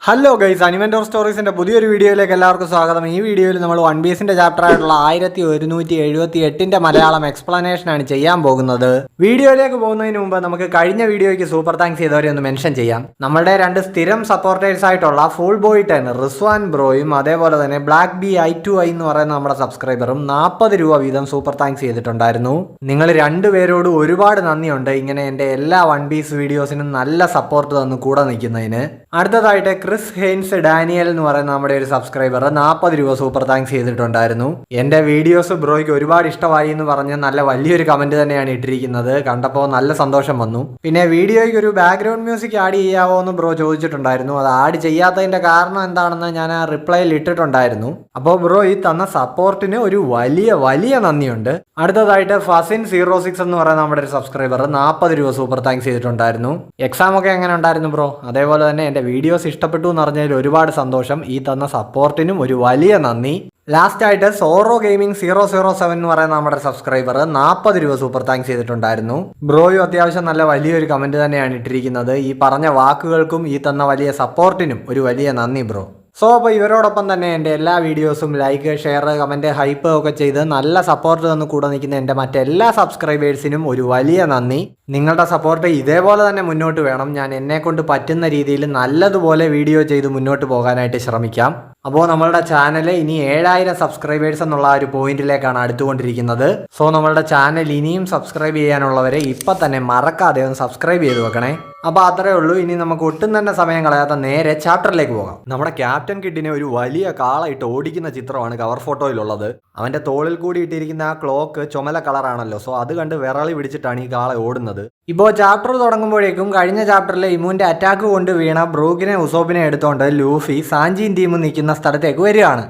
Hello guys, അനിമെന്റോർ സ്റ്റോറീസിന്റെ പുതിയൊരു വീഡിയോയിലേക്ക് എല്ലാവർക്കും സ്വാഗതം. ഈ വീഡിയോയിൽ നമ്മൾ വൺ പീസിന്റെ ചാപ്റ്റർ ആയിട്ടുള്ള 1178 മലയാളം എക്സ്പ്ലനേഷൻ ആണ് ചെയ്യാൻ പോകുന്നത്. വീഡിയോയിലേക്ക് പോകുന്നതിന് മുമ്പ് നമുക്ക് കഴിഞ്ഞ വീഡിയോയ്ക്ക് സൂപ്പർ താങ്ക്സ് ചെയ്തവരെ ഒന്ന് മെൻഷൻ ചെയ്യാം. നമ്മളുടെ രണ്ട് സ്ഥിരം സപ്പോർട്ടേഴ്സ് ആയിട്ടുള്ള ഫുൾ ബോയ് 10 റിസ്വാൻ ബ്രോയും അതേപോലെ തന്നെ ബ്ലാക്ക് ബി I2I എന്ന് പറയുന്ന നമ്മുടെ സബ്സ്ക്രൈബറും 40 രൂപ വീതം സൂപ്പർ താങ്ക്സ് ചെയ്തിട്ടുണ്ടായിരുന്നു. നിങ്ങൾ രണ്ടുപേരോട് ഒരുപാട് നന്ദിയുണ്ട് ഇങ്ങനെ എൻ്റെ എല്ലാ വൺ പീസ് വീഡിയോസിനും നല്ല സപ്പോർട്ട് തന്നു കൂടെ നിൽക്കുന്നതിന്. അടുത്തതായിട്ട് ക്രിസ് ഹെയ്ൻസ് ഡാനിയൽ എന്ന് പറയുന്ന നമ്മുടെ ഒരു സബ്സ്ക്രൈബർ 40 രൂപ സൂപ്പർ താങ്ക്സ് ചെയ്തിട്ടുണ്ടായിരുന്നു. എൻ്റെ വീഡിയോസ് ബ്രോയ്ക്ക് ഒരുപാട് ഇഷ്ടമായി എന്ന് പറഞ്ഞ് നല്ല വലിയൊരു കമന്റ് തന്നെയാണ് ഇട്ടിരിക്കുന്നത്. കണ്ടപ്പോൾ നല്ല സന്തോഷം വന്നു. പിന്നെ വീഡിയോയ്ക്ക് ഒരു ബാക്ക്ഗ്രൗണ്ട് മ്യൂസിക് ആഡ് ചെയ്യാവോ എന്ന് ബ്രോ ചോദിച്ചിട്ടുണ്ടായിരുന്നു. അത് ആഡ് ചെയ്യാത്തതിന്റെ കാരണം എന്താണെന്ന് ഞാൻ ആ റിപ്ലൈയിൽ ഇട്ടിട്ടുണ്ടായിരുന്നു. അപ്പോൾ ബ്രോ ഈ തന്ന സപ്പോർട്ടിന് ഒരു വലിയ നന്ദിയുണ്ട്. അടുത്തതായിട്ട് ഫസിൻ 06 എന്ന് പറയുന്ന നമ്മുടെ ഒരു സബ്സ്ക്രൈബർ 40 രൂപ സൂപ്പർ താങ്ക്സ് ചെയ്തിട്ടുണ്ടായിരുന്നു. എക്സാം ഒക്കെ എങ്ങനെ ഉണ്ടായിരുന്നു ബ്രോ? അതേപോലെ തന്നെ എൻ്റെ വീഡിയോസ് ഇഷ്ടപ്പെട്ടു എന്ന് പറഞ്ഞതിൽ ഒരുപാട് സന്തോഷം. ഈ തന്ന സപ്പോർട്ടിനും ഒരു വലിയ നന്ദി. ലാസ്റ്റ് ആയിട്ട് സോറോ ഗെയിമിംഗ് 007 എന്ന് പറയുന്ന നമ്മുടെ സബ്സ്ക്രൈബർ 40 രൂപ സൂപ്പർ താങ്ക്സ് ചെയ്തിട്ടുണ്ടായിരുന്നു. ബ്രോയും അത്യാവശ്യം നല്ല വലിയൊരു കമന്റ് തന്നെയാണ് ഇട്ടിരിക്കുന്നത്. ഈ പറഞ്ഞ വാക്കുകൾക്കും ഈ തന്ന വലിയ സപ്പോർട്ടിനും ഒരു വലിയ നന്ദി ബ്രോ. സോ അപ്പോൾ ഇവരോടൊപ്പം തന്നെ എൻ്റെ എല്ലാ വീഡിയോസും ലൈക്ക്, ഷെയർ, കമൻറ്റ്, ഹൈപ്പ് ഒക്കെ ചെയ്ത് നല്ല സപ്പോർട്ട് തന്നു കൂടെ നിൽക്കുന്ന എൻ്റെ മറ്റെല്ലാ സബ്സ്ക്രൈബേഴ്സിനും ഒരു വലിയ നന്ദി. നിങ്ങളുടെ സപ്പോർട്ട് ഇതേപോലെ തന്നെ മുന്നോട്ട് വേണം. ഞാൻ എന്നെക്കൊണ്ട് പറ്റുന്ന രീതിയിൽ നല്ലതുപോലെ വീഡിയോ ചെയ്ത് മുന്നോട്ട് പോകാനായിട്ട് ശ്രമിക്കാം. അപ്പോൾ നമ്മളുടെ ചാനൽ ഇനി 7000 സബ്സ്ക്രൈബേഴ്സ് എന്നുള്ള ഒരു പോയിന്റിലേക്കാണ് അടുത്തുകൊണ്ടിരിക്കുന്നത്. സോ നമ്മളുടെ ചാനൽ ഇനിയും സബ്സ്ക്രൈബ് ചെയ്യാനുള്ളവരെ ഇപ്പം തന്നെ മറക്കാതെ ഒന്ന് സബ്സ്ക്രൈബ് ചെയ്ത് വെക്കണേ. അപ്പോൾ അത്രേ ഉള്ളൂ. ഇനി നമുക്ക് ഒട്ടും തന്നെ സമയം കളയാത്ത നേരെ ചാപ്റ്ററിലേക്ക് പോകാം. നമ്മുടെ ക്യാപ്റ്റൻ കിഡിനെ ഒരു വലിയ കാളയിട്ട് ഓടിക്കുന്ന ചിത്രമാണ് കവർ ഫോട്ടോയിലുള്ളത്. അവൻ്റെ തോളിൽ കൂടി ഇട്ടിരിക്കുന്ന ആ ക്ലോക്ക് ചുമല കളറാണല്ലോ. സോ അത് കണ്ട് വിറളി പിടിച്ചിട്ടാണ് ഈ കാള ഓടുന്നത്. ഇപ്പോൾ ചാപ്റ്റർ തുടങ്ങുമ്പോഴേക്കും കഴിഞ്ഞ ചാപ്റ്ററിലെ ഇമുവിൻ്റെ അറ്റാക്ക് കൊണ്ട് വീണ ബ്രൂക്കിനെ ഉസോപ്പിനെ എടുത്തോണ്ട് ലൂഫി സാഞ്ചിൻ ടീം നിൽക്കുന്ന സ്ഥലത്തേക്ക് വരികയാണ്.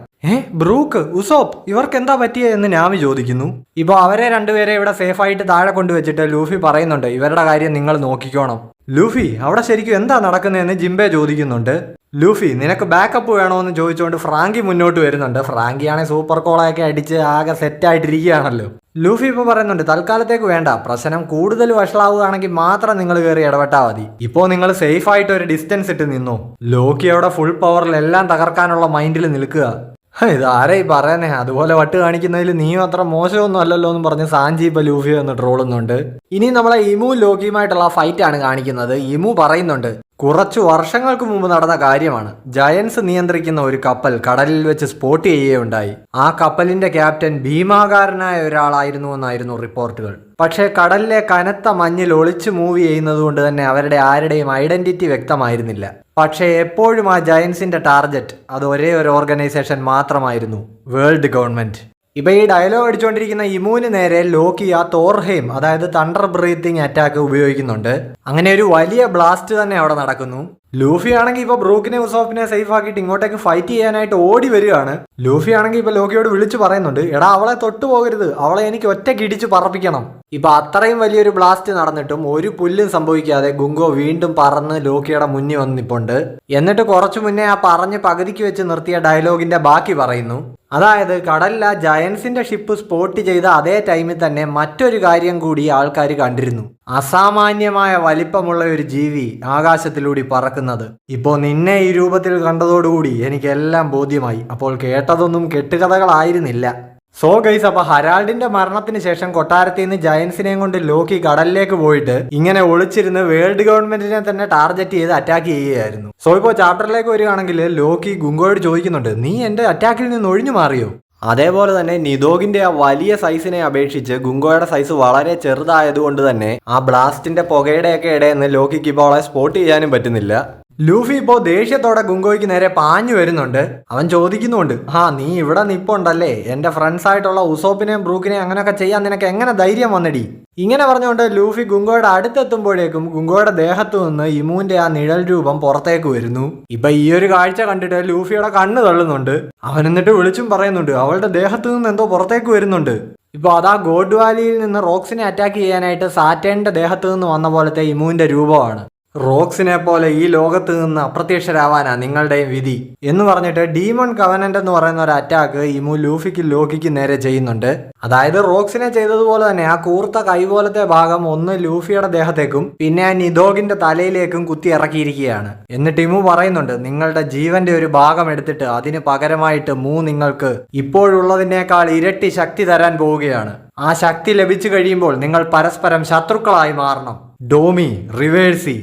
ബ്രൂക്ക്, ഉസോപ്പ് ഇവർക്ക് എന്താ പറ്റിയ എന്ന് നാമി ചോദിക്കുന്നു. ഇപ്പോൾ അവരെ രണ്ടുപേരെ ഇവിടെ സേഫായിട്ട് താഴെ കൊണ്ടുവച്ചിട്ട് ലൂഫി പറയുന്നുണ്ട് ഇവരുടെ കാര്യം നിങ്ങൾ നോക്കിക്കോണം. ലൂഫി, അവിടെ ശരിക്കും എന്താ നടക്കുന്നതെന്ന് ജിംബെ ചോദിക്കുന്നുണ്ട്. ലൂഫി, നിനക്ക് ബാക്കപ്പ് വേണോ എന്ന് ചോദിച്ചുകൊണ്ട് ഫ്രാങ്കി മുന്നോട്ട് വരുന്നുണ്ട്. ഫ്രാങ്കിയാണെങ്കിൽ സൂപ്പർ കോളയൊക്കെ അടിച്ച് ആകെ സെറ്റായിട്ടിരിക്കുകയാണല്ലോ. ലൂഫി ഇപ്പോൾ പറയുന്നുണ്ട് തൽക്കാലത്തേക്ക് വേണ്ട, പ്രശ്നം കൂടുതൽ വഷളാവുകയാണെങ്കിൽ മാത്രം നിങ്ങൾ കയറി ഇടപെട്ടാൽ മതി. ഇപ്പോൾ നിങ്ങൾ സേഫ് ആയിട്ട് ഒരു ഡിസ്റ്റൻസ് ഇട്ട് നിന്നോ. ലോക്കി അവിടെ ഫുൾ പവറിൽ എല്ലാം തകർക്കാനുള്ള മൈൻഡിൽ നിൽക്കുക. ഇതാരേ പറയുന്നേ? അതുപോലെ വട്ട് കാണിക്കുന്നതിൽ നീയും അത്ര മോശമൊന്നും അല്ലല്ലോ എന്ന് പറഞ്ഞ് സാഞ്ചി ഇപ്പൊ ലൂഫി എന്ന് ട്രോളുന്നുണ്ട്. ഇനി നമ്മളെ ഇമു ലോക്കിയുമായിട്ടുള്ള ഫൈറ്റ് ആണ് കാണിക്കുന്നത്. ഇമു പറയുന്നുണ്ട് കുറച്ചു വർഷങ്ങൾക്ക് മുമ്പ് നടന്ന കാര്യമാണ്. ജയൻസ് നിയന്ത്രിക്കുന്ന ഒരു കപ്പൽ കടലിൽ വെച്ച് സ്പോട്ട് ചെയ്യുകയുണ്ടായി. ആ കപ്പലിന്റെ ക്യാപ്റ്റൻ ഭീമാകാരനായ ഒരാളായിരുന്നു എന്നായിരുന്നു റിപ്പോർട്ടുകൾ. പക്ഷേ കടലിലെ കനത്ത മഞ്ഞിൽ ഒളിച്ചു മൂവ് ചെയ്യുന്നത് കൊണ്ട് തന്നെ അവരുടെ ആരുടെയും ഐഡന്റിറ്റി വ്യക്തമായിരുന്നില്ല. പക്ഷേ എപ്പോഴും ആ ജയൻസിന്റെ ടാർഗറ്റ് അത് ഒരേ ഒരു ഓർഗനൈസേഷൻ മാത്രമായിരുന്നു, വേൾഡ് ഗവൺമെന്റ്. ഇപ്പൊ ഈ ഡയലോഗ് അടിച്ചുകൊണ്ടിരിക്കുന്ന ഇമുവിന് നേരെ ലോക്കി ആ തോർഹെയിം, അതായത് തണ്ടർ ബ്രീത്തിങ് അറ്റാക്ക് ഉപയോഗിക്കുന്നുണ്ട്. അങ്ങനെ ഒരു വലിയ ബ്ലാസ്റ്റ് തന്നെ അവിടെ നടക്കുന്നു. ലൂഫി ആണെങ്കിൽ ഇപ്പൊ ബ്രൂക്കിനെ ഉസോപ്പിനെ സേഫ് ആക്കിയിട്ട് ഇങ്ങോട്ടേക്ക് ഫൈറ്റ് ചെയ്യാനായിട്ട് ഓടി വരികയാണ്. ലൂഫി ആണെങ്കിൽ ഇപ്പൊ ലോക്കിയോട് വിളിച്ചു പറയുന്നുണ്ട് എടാ അവളെ തൊട്ടു പോകരുത്, അവളെ എനിക്ക് ഒറ്റയ്ക്ക് ഇടിച്ച് പറപ്പിക്കണം. ഇപ്പൊ അത്രയും വലിയൊരു ബ്ലാസ്റ്റ് നടന്നിട്ടും ഒരു പുല്ലും സംഭവിക്കാതെ ഗുങ്കോ വീണ്ടും പറന്ന് ലോക്കിയുടെ മുന്നിൽ വന്ന് നിൽപ്പുണ്ട്. എന്നിട്ട് കുറച്ചു മുന്നേ ആ പറഞ്ഞ് പകുതിക്ക് വെച്ച് നിർത്തിയ ഡയലോഗിന്റെ ബാക്കി പറയുന്നു. അതായത് കടലിൽ ആ ജയൻസിന്റെ ഷിപ്പ് സ്പോട്ട് ചെയ്ത അതേ ടൈമിൽ തന്നെ മറ്റൊരു കാര്യം കൂടി ആൾക്കാർ കണ്ടിരുന്നു. അസാമാന്യമായ വലിപ്പമുള്ള ഒരു ജീവി ആകാശത്തിലൂടെ പറക്കുന്നത്. ഇപ്പോൾ നിന്നെ ഈ രൂപത്തിൽ കണ്ടതോടുകൂടി എനിക്കെല്ലാം ബോധ്യമായി. അപ്പോൾ കേട്ടതൊന്നും കെട്ടുകഥകളായിരുന്നില്ല. സോ ഗൈസ്, അപ്പൊ ഹരാൾഡിന്റെ മരണത്തിന് ശേഷം കൊട്ടാരത്തിൽ നിന്ന് ജയൻസിനെയും കൊണ്ട് ലോക്കി കടലിലേക്ക് പോയിട്ട് ഇങ്ങനെ ഒളിച്ചിരുന്ന് വേൾഡ് ഗവൺമെന്റിനെ തന്നെ ടാർഗറ്റ് ചെയ്ത് അറ്റാക്ക് ചെയ്യുകയായിരുന്നു. സോ ഇപ്പോൾ ചാപ്റ്ററിലേക്ക് വരികയാണെങ്കിൽ ലോക്കി ഗുങ്കോയോട് ചോദിക്കുന്നുണ്ട് നീ എന്റെ അറ്റാക്കിൽ നിന്ന് ഒഴിഞ്ഞു മാറിയോ? അതേപോലെ തന്നെ നിദോഗിന്റെ ആ വലിയ സൈസിനെ അപേക്ഷിച്ച് ഗുങ്കോയുടെ സൈസ് വളരെ ചെറുതായതുകൊണ്ട് തന്നെ ആ ബ്ലാസ്റ്റിന്റെ പുകയുടെയൊക്കെ ഇടയിൽ നിന്ന് ലോക്കിക്ക് ഇപ്പോൾ അവളെ സ്പോട്ട് ചെയ്യാനും പറ്റുന്നില്ല. ലൂഫി ഇപ്പോൾ ദേഷ്യത്തോടെ ഗുങ്കോയ്ക്ക് നേരെ പാഞ്ഞു വരുന്നുണ്ട്. അവൻ ചോദിക്കുന്നുണ്ട് നീ ഇവിടെ നിപ്പുണ്ടല്ലേ, എന്റെ ഫ്രണ്ട്സ് ആയിട്ടുള്ള ഉസോപ്പിനെയും ബ്രൂക്കിനെയും അങ്ങനെയൊക്കെ ചെയ്യാൻ നിനക്ക് എങ്ങനെ ധൈര്യം വന്നടി? ഇങ്ങനെ പറഞ്ഞുകൊണ്ട് ലൂഫി ഗുങ്കോയുടെ അടുത്തെത്തുമ്പോഴേക്കും ഗുങ്കോയുടെ ദേഹത്തു നിന്ന് ഇമുവിന്റെ ആ നിഴൽ രൂപം പുറത്തേക്ക് വരുന്നു. ഇപ്പൊ ഈ ഒരു കാഴ്ച കണ്ടിട്ട് ലൂഫിയുടെ കണ്ണ് തള്ളുന്നുണ്ട്. അവൻ എന്നിട്ട് വിളിച്ചും പറയുന്നുണ്ട് അവളുടെ ദേഹത്തു നിന്ന് എന്തോ പുറത്തേക്ക് വരുന്നുണ്ട്. ഇപ്പോൾ അതാ ഗോഡ് വാലിയിൽ നിന്ന് റോക്സിനെ അറ്റാക്ക് ചെയ്യാനായിട്ട് സാറ്റേണിന്റെ ദേഹത്തു നിന്ന് വന്ന പോലത്തെ ഇമുവിന്റെ രൂപമാണ്. റോക്സിനെ പോലെ ഈ ലോകത്ത് നിന്ന് അപ്രത്യക്ഷരാവാനാ നിങ്ങളുടെയും വിധി എന്ന് പറഞ്ഞിട്ട് ഡീമൺ കവനന്റ് എന്ന് പറയുന്ന ഒരു അറ്റാക്ക് ഇമു ലൂഫിക്കും ലോക്കിക്കും നേരെ ചെയ്യുന്നുണ്ട്. അതായത് റോക്സിനെ ചെയ്തതുപോലെ തന്നെ ആ കൂർത്ത കൈ പോലത്തെ ഭാഗം ഒന്ന് ലൂഫിയുടെ ദേഹത്തേക്കും പിന്നെ ആ നിദോഗിന്റെ തലയിലേക്കും കുത്തി ഇറക്കിയിരിക്കുകയാണ്. എന്നിട്ട് ഇമു പറയുന്നുണ്ട്, നിങ്ങളുടെ ജീവന്റെ ഒരു ഭാഗം എടുത്തിട്ട് അതിന് പകരമായിട്ട് നിങ്ങൾക്ക് ഇപ്പോഴുള്ളതിനേക്കാൾ ഇരട്ടി ശക്തി തരാൻ പോവുകയാണ്. ആ ശക്തി ലഭിച്ചു കഴിയുമ്പോൾ നിങ്ങൾ പരസ്പരം ശത്രുക്കളായി മാറണം. ഡോമി, റിവേഴ്സി.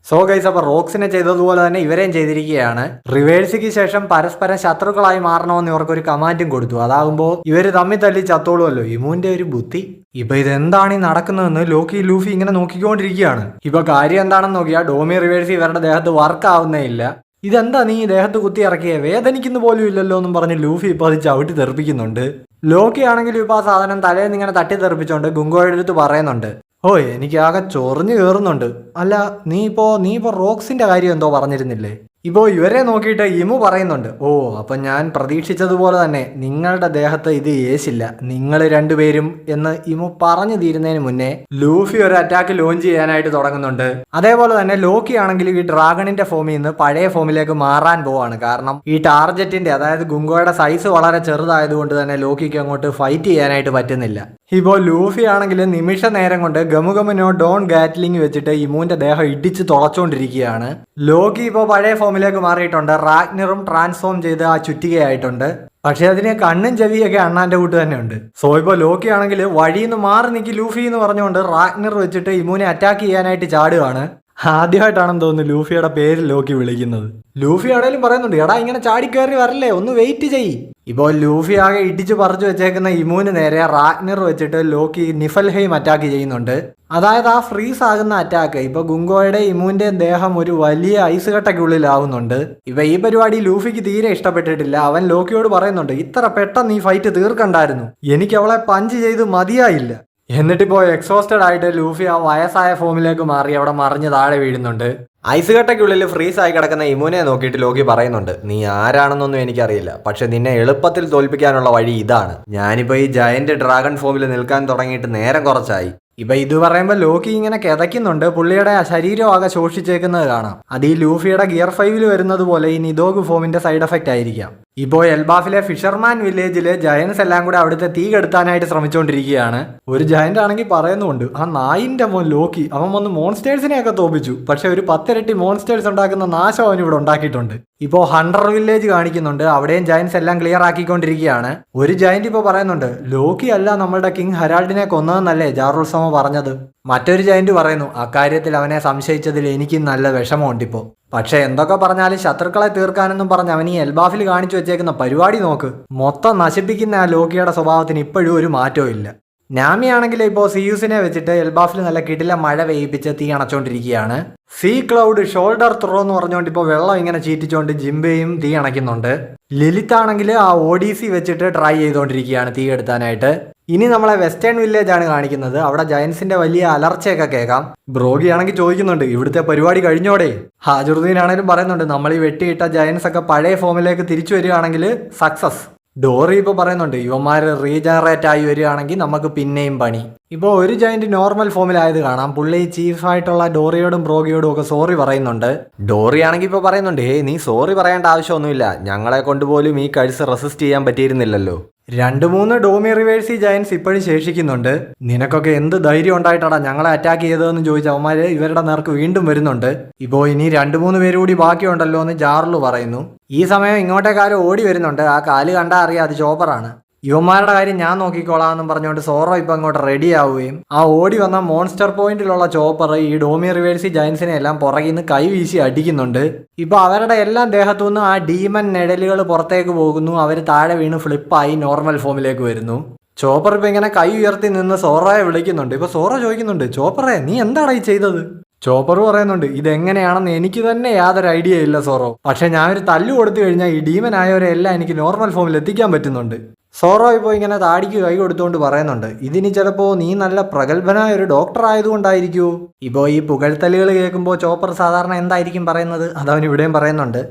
സോ ഗൈസ്, അപ്പൊ റോക്സിനെ ചെയ്തതുപോലെ തന്നെ ഇവരെയും ചെയ്തിരിക്കുകയാണ്. റിവേഴ്സിക്ക് ശേഷം പരസ്പരം ശത്രുക്കളായി മാറണമെന്ന് ഇവർക്കൊരു കമാൻഡും കൊടുത്തു. അതാകുമ്പോൾ ഇവര് തമ്മിൽ തല്ലി ചത്തോളുമല്ലോ. ഇമുവിന്റെ ഒരു ബുദ്ധി. ഇപ്പൊ ഇതെന്താണ് ഈ നടക്കുന്നതെന്ന് ലൂഫി ഇങ്ങനെ നോക്കിക്കൊണ്ടിരിക്കുകയാണ്. ഇപ്പൊ കാര്യം എന്താണെന്ന് നോക്കിയാൽ ഡോമി റിവേഴ്സി ഇവരുടെ ദേഹത്ത് വർക്ക് ആവുന്നേ ഇല്ല. ഇതെന്താ നീ ദേഹത്ത് കുത്തി ഇറക്കിയേ, വേദനിക്കുന്ന പോലും ഇല്ലല്ലോ എന്നും പറഞ്ഞ് ലൂഫി ഇപ്പൊ അത് ചവിട്ടി തെറിപ്പിക്കുന്നുണ്ട്. ലോക്കി ആണെങ്കിലും ഇപ്പൊ ആ സാധനം തലേന്ന് ഇങ്ങനെ തട്ടി തെറിപ്പിച്ചോണ്ട് ഗുങ്കോയുടെ അടുത്ത് പറയുന്നുണ്ട്, ഓ എനിക്കാകെ ചൊറിഞ്ഞു കയറുന്നുണ്ട്. അല്ല നീ ഇപ്പോ റോക്സിന്റെ കാര്യം എന്തോ പറഞ്ഞിരുന്നില്ലേ? ഇപ്പോ ഇവരെ നോക്കിയിട്ട് ഇമു പറയുന്നുണ്ട്, ഓ അപ്പൊ ഞാൻ പ്രതീക്ഷിച്ചതുപോലെ തന്നെ നിങ്ങളുടെ ദേഹത്ത് ഇത് യേശില്ല, നിങ്ങൾ രണ്ടുപേരും എന്ന് ഇമു പറഞ്ഞു തീരുന്നതിന് മുന്നേ ലൂഫി ഒരു അറ്റാക്ക് ലോഞ്ച് ചെയ്യാനായിട്ട് തുടങ്ങുന്നുണ്ട്. അതേപോലെ തന്നെ ലോക്കി ആണെങ്കിലും ഈ ഡ്രാഗണിന്റെ ഫോമിൽ നിന്ന് പഴയ ഫോമിലേക്ക് മാറാൻ പോവാണ്. കാരണം ഈ ടാർജറ്റിന്റെ അതായത് ഗുങ്കോയുടെ സൈസ് വളരെ ചെറുതായതുകൊണ്ട് തന്നെ ലോക്കിക്ക് അങ്ങോട്ട് ഫൈറ്റ് ചെയ്യാനായിട്ട് പറ്റുന്നില്ല. ഇപ്പോ ലൂഫി ആണെങ്കിൽ നിമിഷ നേരം കൊണ്ട് ഗമുഗമുനോ ഡോൺ ഗാറ്റ്ലിംഗ് വെച്ചിട്ട് ഇമുവിന്റെ ദേഹം ഇടിച്ച് തുളച്ചോണ്ടിരിക്കുകയാണ്. ലോക്കി ഇപ്പോ പഴയ ഫോമിലേക്ക് മാറിയിട്ടുണ്ട്. റാഗ്നറും ട്രാൻസ്ഫോം ചെയ്ത് ആ ചുറ്റികയായിട്ടുണ്ട്. പക്ഷെ അതിന് കണ്ണും ചെവിയൊക്കെ അണ്ണാന്റെ കൂട്ട് തന്നെ ഉണ്ട്. സോ ഇപ്പൊ ലോക്കി ആണെങ്കിൽ വഴിന്ന് മാറി നിൽക്കി ലൂഫി എന്ന് പറഞ്ഞുകൊണ്ട് റാഗ്നർ വെച്ചിട്ട് ഇമുവിനെ അറ്റാക്ക് ചെയ്യാനായിട്ട് ചാടുകയാണ്. ആദ്യമായിട്ടാണെന്ന് തോന്നുന്നു ലൂഫിയുടെ പേര് ലോക്കി വിളിക്കുന്നത്. ലൂഫി ആണേലും പറയുന്നുണ്ട്, എടാ ഇങ്ങനെ ചാടിക്കയറി വരല്ലേ, ഒന്ന് വെയിറ്റ് ചെയ്യ്. ഇപ്പോൾ ലൂഫി ആകെ ഇടിച്ച് പറിച്ചു വെച്ചേക്കുന്ന ഇമുവിന് നേരെ റാഗ്നർ വെച്ചിട്ട് ലോക്കി നിഫൽഹെയിം അറ്റാക്ക് ചെയ്യുന്നുണ്ട്. അതായത് ആ ഫ്രീസ് ആകുന്ന അറ്റാക്ക്. ഇപ്പൊ ഗുങ്കോയുടെ ഇമുവിന്റെ ദേഹം ഒരു വലിയ ഐസ് കട്ടയ്ക്കുള്ളിലാവുന്നുണ്ട്. ഇപ്പൊ ഈ പരിപാടി ലൂഫിക്ക് തീരെ ഇഷ്ടപ്പെട്ടിട്ടില്ല. അവൻ ലോക്കിയോട് പറയുന്നുണ്ട്, ഇത്ര പെട്ടെന്ന് ഈ ഫൈറ്റ് തീർക്കണ്ടായിരുന്നു, എനിക്ക് അവളെ പഞ്ച് ചെയ്ത് മതിയായില്ല. എന്നിട്ടിപ്പോ എക്സോസ്റ്റഡ് ആയിട്ട് ലൂഫി ആ വയസ്സായ ഫോമിലേക്ക് മാറി അവിടെ മറിഞ്ഞ് താഴെ വീഴുന്നുണ്ട്. ഐസ് കട്ടയ്ക്കുള്ളിൽ ഫ്രീസ് ആയി കിടക്കുന്ന ഇമുനെ നോക്കിയിട്ട് ലോക്കി പറയുന്നുണ്ട്, നീ ആരാണെന്നൊന്നും എനിക്കറിയില്ല, പക്ഷെ നിന്നെ എളുപ്പത്തിൽ തോൽപ്പിക്കാനുള്ള വഴി ഇതാണ്. ഞാനിപ്പോ ഈ ജയന്റ് ഡ്രാഗൺ ഫോമിൽ നിൽക്കാൻ തുടങ്ങിയിട്ട് നേരം കുറച്ചായി. ഇപ്പൊ ഇത് പറയുമ്പോൾ ലോക്കി ഇങ്ങനെ കിതയ്ക്കുന്നുണ്ട്. പുള്ളിയുടെ ശരീരം ആകെ ശോഷിച്ചേക്കുന്നത് കാണാം. അത് ഈ ലൂഫിയുടെ ഗിയർ 5 വരുന്നത് പോലെ ഈ നിദോഗ് ഫോമിന്റെ സൈഡ് എഫക്റ്റ് ആയിരിക്കാം. ഇപ്പോൾ എൽബാഫിലെ ഫിഷർമാൻ വില്ലേജിലെ ജയൻസ് എല്ലാം കൂടെ അവിടുത്തെ തീ കെടുത്താനായിട്ട് ശ്രമിച്ചുകൊണ്ടിരിക്കുകയാണ്. ഒരു ജയന്റ് ആണെങ്കിൽ പറയുന്നുണ്ട്, ആ നായിന്റെ മോൻ ലോക്കി അവൻ വന്ന് മോൺസ്റ്റേഴ്സിനെയൊക്കെ തോപ്പിച്ചു, പക്ഷെ ഒരു 10 ഇരട്ടി മോൺസ്റ്റേഴ്സ് ഉണ്ടാക്കുന്ന നാശം അവൻ ഇവിടെ ഉണ്ടാക്കിയിട്ടുണ്ട്. ഇപ്പോൾ ഹണ്ടർ വില്ലേജ് കാണിക്കുന്നുണ്ട്. അവിടെയും ജയൻസ് എല്ലാം ക്ലിയർ ആക്കിക്കൊണ്ടിരിക്കുകയാണ്. ഒരു ജയന്റ് ഇപ്പോൾ പറയുന്നുണ്ട്, ലോക്കി അല്ല നമ്മളുടെ കിങ് ഹെറാൾഡിനെ കൊന്നതെന്നല്ലേ ജാറുത്സവം പറഞ്ഞത്. മറ്റൊരു ജയന്റ് പറയുന്നു, അക്കാര്യത്തിൽ അവനെ സംശയിച്ചതിൽ എനിക്ക് നല്ല വിഷമമുണ്ട് ഇപ്പോൾ. പക്ഷെ എന്തൊക്കെ പറഞ്ഞാലും ശത്രുക്കളെ തീർക്കാനെന്നും പറഞ്ഞ് അവൻ ഈ എൽബാഫിൽ കാണിച്ചു വെച്ചേക്കുന്ന പരിപാടി നോക്ക്. മൊത്തം നശിപ്പിക്കുന്ന ആ ലോക്കിയുടെ സ്വഭാവത്തിന് ഇപ്പോഴും ഒരു മാറ്റവും ഇല്ല. നാമി ആണെങ്കിൽ ഇപ്പോൾ സിയൂസിനെ വെച്ചിട്ട് എൽബാഫിൽ നല്ല കിടില മഴ പെയ്യിപ്പിച്ച് തീ അണച്ചോണ്ടിരിക്കുകയാണ്. സീ ക്ലൗഡ് ഷോൾഡർ ത്രോ എന്ന് പറഞ്ഞുകൊണ്ട് ഇപ്പോൾ വെള്ളം ഇങ്ങനെ ചീറ്റിച്ചുകൊണ്ട് ജിംബയും തീ അണയ്ക്കുന്നുണ്ട്. ലിലിത്ത് ആണെങ്കിൽ ആ ODC വെച്ചിട്ട് ട്രൈ ചെയ്തുകൊണ്ടിരിക്കുകയാണ് തീ എടുത്താനായിട്ട്. ഇനി നമ്മളെ വെസ്റ്റേൺ വില്ലേജ് ആണ് കാണിക്കുന്നത്. അവിടെ ജയൻസിന്റെ വലിയ അലർച്ചയൊക്കെ കേൾക്കാം. ബ്രോഗി ആണെങ്കിൽ ചോദിക്കുന്നുണ്ട്, ഇവിടുത്തെ പരിപാടി കഴിഞ്ഞോടെ? ഹാജുറുദ്ദീൻ ആണെങ്കിലും പറയുന്നുണ്ട്, നമ്മൾ ഈ വെട്ടിയിട്ട ജയൻസ് ഒക്കെ പഴയ ഫോമിലേക്ക് തിരിച്ചു വരികയാണെങ്കിൽ സക്സസ്. ഡോറി ഇപ്പോൾ പറയുന്നുണ്ട്, ഇവന്മാര് റീജനറേറ്റ് ആയി വരികയാണെങ്കിൽ നമുക്ക് പിന്നെയും പണി. ഇപ്പോൾ ഒരു ജയന്റ് നോർമൽ ഫോമിലായത് കാണാം. പുള്ളി ചീഫായിട്ടുള്ള ഡോറിയോടും ബ്രോഗിയോടും ഒക്കെ സോറി പറയുന്നുണ്ട്. ഡോറി ആണെങ്കിൽ ഇപ്പോൾ പറയുന്നുണ്ട്, നീ സോറി പറയേണ്ട ആവശ്യമൊന്നുമില്ല, ഞങ്ങളെ കൊണ്ടുപോലും ഈ കഴ്സ് റെസിസ്റ്റ് ചെയ്യാൻ പറ്റിയിരുന്നില്ലല്ലോ. 2-3 ഡോമി റിവേഴ്സി ജയൻസ് ഇപ്പോഴും ശേഷിക്കുന്നുണ്ട്. നിനക്കൊക്കെ എന്ത് ധൈര്യം ഉണ്ടായിട്ടാണ് ഞങ്ങളെ അറ്റാക്ക് ചെയ്തതെന്ന് ചോദിച്ച അവന്മാര് ഇവരുടെ നേർക്ക് വീണ്ടും വരുന്നുണ്ട്. ഇപ്പോൾ ഇനി 2-3 പേര് കൂടി ബാക്കിയുണ്ടല്ലോ എന്ന് ജാർലു പറയുന്നു. ഈ സമയം ഇങ്ങോട്ടേക്കാരും ഓടി വരുന്നുണ്ട്. ആ കാല് കണ്ടാൽ അറിയാം അത് ചോപ്പറാണ്. യുവന്മാരുടെ കാര്യം ഞാൻ നോക്കിക്കോളാം എന്നും പറഞ്ഞുകൊണ്ട് സോറോ ഇപ്പൊ അങ്ങോട്ട് റെഡി ആവുകയും ആ ഓടി വന്ന മോൺസ്റ്റർ പോയിന്റിലുള്ള ചോപ്പർ ഈ ഡോമി റിവേഴ്സി ജയൻസിനെ എല്ലാം പുറകിൽ നിന്ന് കൈ വീശി അടിക്കുന്നുണ്ട്. ഇപ്പൊ അവരുടെ എല്ലാം ദേഹത്തു നിന്ന് ആ ഡീമൻ നെഴലുകൾ പുറത്തേക്ക് പോകുന്നു. അവർ താഴെ വീണ് ഫ്ലിപ്പായി നോർമൽ ഫോമിലേക്ക് വരുന്നു. ചോപ്പർ ഇപ്പൊ ഇങ്ങനെ കൈ ഉയർത്തി നിന്ന് സോറോയെ വിളിക്കുന്നുണ്ട്. ഇപ്പൊ സോറോ ചോദിക്കുന്നുണ്ട്, ചോപ്പറെ നീ എന്താണ് ഈ ചെയ്തത്? ചോപ്പർ പറയുന്നുണ്ട്, ഇതെങ്ങനെയാണെന്ന് എനിക്ക് തന്നെ യാതൊരു ഐഡിയ ഇല്ല സോറോ, പക്ഷെ ഞാനൊരു തല്ലു കൊടുത്തു കഴിഞ്ഞാൽ ഈ ഡീമൻ ആയവരെ എല്ലാം എനിക്ക് നോർമൽ ഫോമിൽ എത്തിക്കാൻ പറ്റുന്നുണ്ട്. സോറോ ഇപ്പോൾ ഇങ്ങനെ താടിക്ക് കൈ കൊടുത്തുകൊണ്ട് പറയുന്നുണ്ട്, ഇതിന് ചിലപ്പോൾ നീ നല്ല പ്രഗത്ഭനായ ഒരു ഡോക്ടർ ആയതുകൊണ്ടായിരിക്കുമോ? ഇപ്പോൾ ഈ പുകഴ്ത്തലുകൾ കേൾക്കുമ്പോൾ ചോപ്പർ സാധാരണ എന്തായിരിക്കും പറയുന്നത് അതവൻ ഇവിടെയും പറയുന്നുണ്ട്.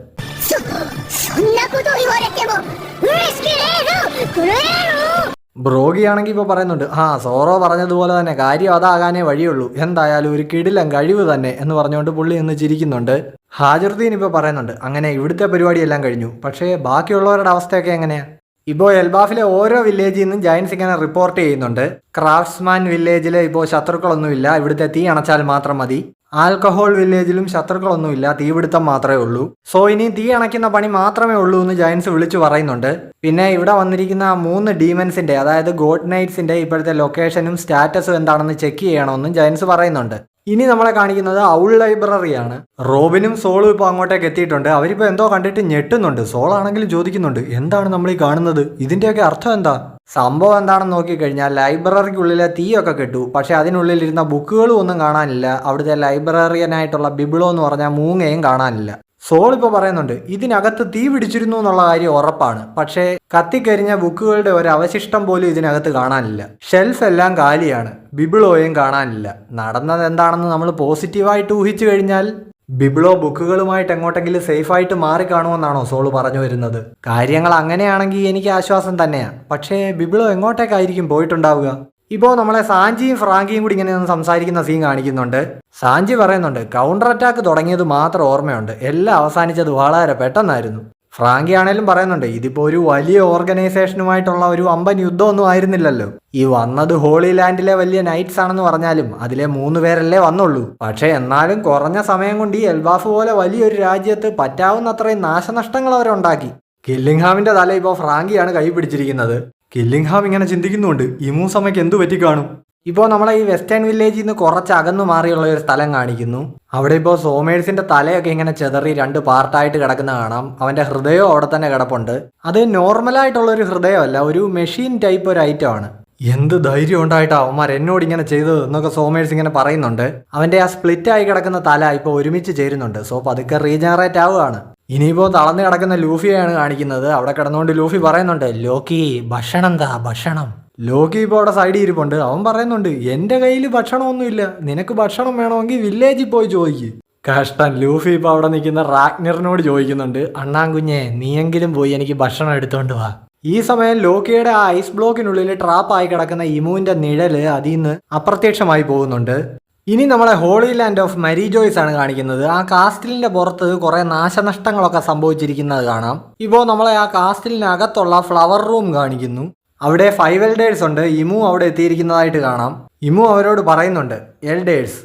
ബ്രോഗിയാണെങ്കിൽ ഇപ്പോൾ പറയുന്നുണ്ട്, സോറോ പറഞ്ഞതുപോലെ തന്നെ കാര്യം അതാകാനേ വഴിയുള്ളൂ, എന്തായാലും ഒരു കിടിലൻ കഴിവ് തന്നെ എന്ന് പറഞ്ഞുകൊണ്ട് പുള്ളി ഒന്ന് ചിരിക്കുന്നുണ്ട്. ഹാജറുദ്ദീൻ ഇപ്പോൾ പറയുന്നുണ്ട്, അങ്ങനെ ഇവിടുത്തെ പരിപാടിയെല്ലാം കഴിഞ്ഞു, പക്ഷേ ബാക്കിയുള്ളവരുടെ അവസ്ഥയൊക്കെ എങ്ങനെയാ? ഇപ്പോൾ എൽബാഫിലെ ഓരോ വില്ലേജിൽ നിന്നും ജയൻസ് ഇങ്ങനെ റിപ്പോർട്ട് ചെയ്യുന്നുണ്ട്. ക്രാഫ്റ്റ്സ്മാൻ വില്ലേജിൽ ഇപ്പോൾ ശത്രുക്കളൊന്നുമില്ല, ഇവിടുത്തെ തീ അണച്ചാൽ മാത്രം മതി. ആൽക്കഹോൾ വില്ലേജിലും ശത്രുക്കളൊന്നുമില്ല, തീപിടുത്തം മാത്രമേ ഉള്ളൂ. സോ ഇനി തീ അണയ്ക്കുന്ന പണി മാത്രമേ ഉള്ളൂ എന്ന് ജയൻസ് വിളിച്ചു പറയുന്നുണ്ട്. പിന്നെ ഇവിടെ വന്നിരിക്കുന്ന 3 ഡീമൻസിന്റെ, അതായത് ഗോഡ് നൈറ്റ്സിന്റെ ഇപ്പോഴത്തെ ലൊക്കേഷനും സ്റ്റാറ്റസും എന്താണെന്ന് ചെക്ക് ചെയ്യണമെന്നും ജയൻസ് പറയുന്നുണ്ട്. ഇനി നമ്മളെ കാണിക്കുന്നത് ഔൾ ലൈബ്രറിയാണ്. റോബിനും സോളും ഇപ്പോൾ അങ്ങോട്ടേക്ക് എത്തിയിട്ടുണ്ട്. അവരിപ്പോൾ എന്തോ കണ്ടിട്ട് ഞെട്ടുന്നുണ്ട്. സോളാണെങ്കിലും ചോദിക്കുന്നുണ്ട്, എന്താണ് നമ്മൾ ഈ കാണുന്നത്, ഇതിന്റെയൊക്കെ അർത്ഥം എന്താ? സംഭവം എന്താണെന്ന് നോക്കിക്കഴിഞ്ഞാൽ ലൈബ്രറിക്കുള്ളിലെ തീയൊക്കെ കെട്ടു, പക്ഷെ അതിനുള്ളിലിരുന്ന ബുക്കുകളും ഒന്നും കാണാനില്ല. അവിടുത്തെ ലൈബ്രറിയനായിട്ടുള്ള ബിബിളോ എന്ന് പറഞ്ഞാൽ മൂങ്ങയും കാണാനില്ല. സോൾ ഇപ്പോൾ പറയുന്നുണ്ട്, ഇതിനകത്ത് തീ പിടിച്ചിരുന്നു എന്നുള്ള കാര്യം ഉറപ്പാണ്, പക്ഷേ കത്തിക്കരിഞ്ഞ ബുക്കുകളുടെ ഒരു അവശിഷ്ടം പോലും ഇതിനകത്ത് കാണാനില്ല. ഷെൽഫ് എല്ലാം കാലിയാണ്, ബിബിളോയും കാണാനില്ല. നടന്നത് എന്താണെന്ന് നമ്മൾ പോസിറ്റീവായിട്ട് ഊഹിച്ചു കഴിഞ്ഞാൽ ബിബിളോ ബുക്കുകളുമായിട്ട് എങ്ങോട്ടെങ്കിലും സേഫായിട്ട് മാറിക്കാണുമെന്നാണോ സോള് പറഞ്ഞു വരുന്നത്? കാര്യങ്ങൾ അങ്ങനെയാണെങ്കിൽ എനിക്ക് ആശ്വാസം തന്നെയാണ്. പക്ഷേ ബിബിളോ എങ്ങോട്ടേക്കായിരിക്കും പോയിട്ടുണ്ടാവുക? ഇപ്പോൾ നമ്മളെ സാഞ്ചിയും ഫ്രാങ്കിയും കൂടി ഇങ്ങനെ സംസാരിക്കുന്ന സീൻ കാണിക്കുന്നുണ്ട്. സാഞ്ചി പറയുന്നുണ്ട്, കൗണ്ടർ അറ്റാക്ക് തുടങ്ങിയത് മാത്രം ഓർമ്മയുണ്ട്, എല്ലാം അവസാനിച്ചത് വളരെ പെട്ടെന്നായിരുന്നു. ഫ്രാങ്കി ആണേലും പറയുന്നുണ്ട്, ഇതിപ്പോൾ ഒരു വലിയ ഓർഗനൈസേഷനുമായിട്ടുള്ള ഒരു വമ്പൻ യുദ്ധമൊന്നും ആയിരുന്നില്ലല്ലോ. ഈ വന്നത് ഹോളി ലാൻഡിലെ വലിയ നൈറ്റ്സ് ആണെന്ന് പറഞ്ഞാലും അതിലെ 3 പേരല്ലേ വന്നുള്ളൂ. പക്ഷേ എന്നാലും കുറഞ്ഞ സമയം കൊണ്ട് ഈ എൽബാഫ് പോലെ വലിയൊരു രാജ്യത്ത് പറ്റാവുന്നത്രയും നാശനഷ്ടങ്ങൾ അവരുണ്ടാക്കി. കില്ലിംഗ്ഹാമിന്റെ തല ഇപ്പോൾ ഫ്രാങ്കിയാണ് കൈ പിടിച്ചിരിക്കുന്നത്. കില്ലിംഗ്ഹാം ഇങ്ങനെ ചിന്തിക്കുന്നുണ്ട്, ഇമൂസമ്മയ്ക്ക് എന്തു പറ്റിക്കാണും? ഇപ്പോൾ നമ്മളെ ഈ വെസ്റ്റേൺ വില്ലേജിൽ നിന്ന് കുറച്ച് അകന്നു മാറിയുള്ള ഒരു സ്ഥലം കാണിക്കുന്നു. അവിടെ ഇപ്പോൾ സോമേഴ്സിന്റെ തലയൊക്കെ ഇങ്ങനെ ചെതറി 2 പാർട്ടായിട്ട് കിടക്കുന്ന കാണാം. അവന്റെ ഹൃദയവും അവിടെ തന്നെ കിടപ്പുണ്ട്. അത് നോർമലായിട്ടുള്ള ഒരു ഹൃദയമല്ല, ഒരു മെഷീൻ ടൈപ്പ് ഒരു ഐറ്റം ആണ്. എന്ത് ധൈര്യം ഉണ്ടായിട്ടാ അവന്മാർ എന്നോട് ഇങ്ങനെ ചെയ്തത് എന്നൊക്കെ സോമേഴ്സ് ഇങ്ങനെ പറയുന്നുണ്ട്. അവന്റെ ആ സ്പ്ലിറ്റ് ആയി കിടക്കുന്ന തല ഇപ്പോൾ ഒരുമിച്ച് ചേരുന്നുണ്ട്. സോ പതുക്കെ റീജനറേറ്റ് ആവുകയാണ്. ഇനിയിപ്പോൾ തളർന്നു കിടക്കുന്ന ലൂഫിയെയാണ് കാണിക്കുന്നത്. അവിടെ കിടന്നുകൊണ്ട് ലൂഫി പറയുന്നുണ്ട്, ലോക്കി ഭക്ഷണം താ, ഭക്ഷണം. ലോക്കി ഇപ്പോൾ അവിടെ സൈഡിൽ ഇരിപ്പുണ്ട്. അവൻ പറയുന്നുണ്ട്, എന്റെ കയ്യിൽ ഭക്ഷണമൊന്നുമില്ല, നിനക്ക് ഭക്ഷണം വേണമെങ്കിൽ വില്ലേജിൽ പോയി ചോദിക്ക്. കഷ്ടൻ. ലൂഫി ഇപ്പോൾ അവിടെ നിൽക്കുന്ന റാഗ്നറിനോട് ചോദിക്കുന്നുണ്ട്, അണ്ണാങ്കുഞ്ഞെ നീയെങ്കിലും പോയി എനിക്ക് ഭക്ഷണം എടുത്തോണ്ട് വാ. ഈ സമയം ലോക്കിയുടെ ആ ഐസ് ബ്ലോക്കിനുള്ളിൽ ട്രാപ്പായി കിടക്കുന്ന ഇമുവിന്റെ നിഴല് അതിൽ നിന്ന് അപ്രത്യക്ഷമായി പോകുന്നുണ്ട്. ഇനി നമ്മളെ ഹോളി ലാൻഡ് ഓഫ് മരി ജോയ്സ് ആണ് കാണിക്കുന്നത്. ആ കാസ്റ്റിലിന്റെ പുറത്ത് കുറെ നാശനഷ്ടങ്ങളൊക്കെ സംഭവിച്ചിരിക്കുന്നത് കാണാം. ഇപ്പോൾ നമ്മളെ ആ കാസ്റ്റിലിനകത്തുള്ള ഫ്ലവർ റൂം കാണിക്കുന്നു. അവിടെ 5 എൽഡേഴ്സ് ഉണ്ട്. ഇമു അവിടെ എത്തിയിരിക്കുന്നതായിട്ട് കാണാം. ഇമു അവരോട് പറയുന്നുണ്ട്, എൽഡേഴ്സ്,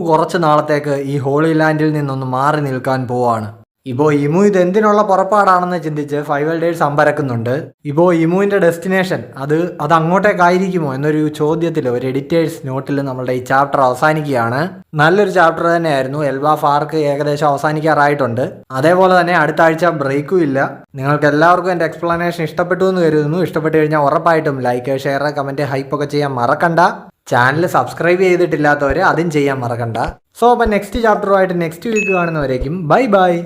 കുറച്ച് നാളത്തേക്ക് ഈ ഹോളി ലാൻഡിൽ നിന്നൊന്ന് മാറി നിൽക്കാൻ പോവാണ്. ഇപ്പോൾ ഇമു ഇത് എന്തിനുള്ള പുറപ്പാടാണെന്ന് ചിന്തിച്ച് 5 എൽഡേഴ്സ് അമ്പരക്കുന്നുണ്ട്. ഇപ്പോൾ ഇമുവിന്റെ ഡെസ്റ്റിനേഷൻ അത് അങ്ങോട്ടേക്കായിരിക്കുമോ എന്നൊരു ചോദ്യത്തിൽ ഒരു എഡിറ്റേഴ്സ് നോട്ടിൽ നമ്മളുടെ ഈ ചാപ്റ്റർ അവസാനിക്കുകയാണ്. നല്ലൊരു ചാപ്റ്റർ തന്നെയായിരുന്നു. എൽബാഫ് ആർക്ക് ഏകദേശം അവസാനിക്കാറായിട്ടുണ്ട്. അതേപോലെ തന്നെ അടുത്ത ആഴ്ച ബ്രേക്കും ഇല്ല. നിങ്ങൾക്ക് എല്ലാവർക്കും എൻ്റെ എക്സ്പ്ലനേഷൻ ഇഷ്ടപ്പെട്ടു എന്ന് കരുതുന്നു. ഇഷ്ടപ്പെട്ടു കഴിഞ്ഞാൽ ഉറപ്പായിട്ടും ലൈക്ക്, ഷെയർ, കമൻറ്റ്, ഹൈപ്പൊക്കെ ചെയ്യാൻ മറക്കണ്ട. ചാനൽ സബ്സ്ക്രൈബ് ചെയ്തിട്ടില്ലാത്തവർ അതും ചെയ്യാൻ മറക്കണ്ട. സോ അപ്പം നെക്സ്റ്റ് ചാപ്റ്ററുമായിട്ട് നെക്സ്റ്റ് വീക്ക് കാണുന്നവരേക്കും ബൈ ബൈ.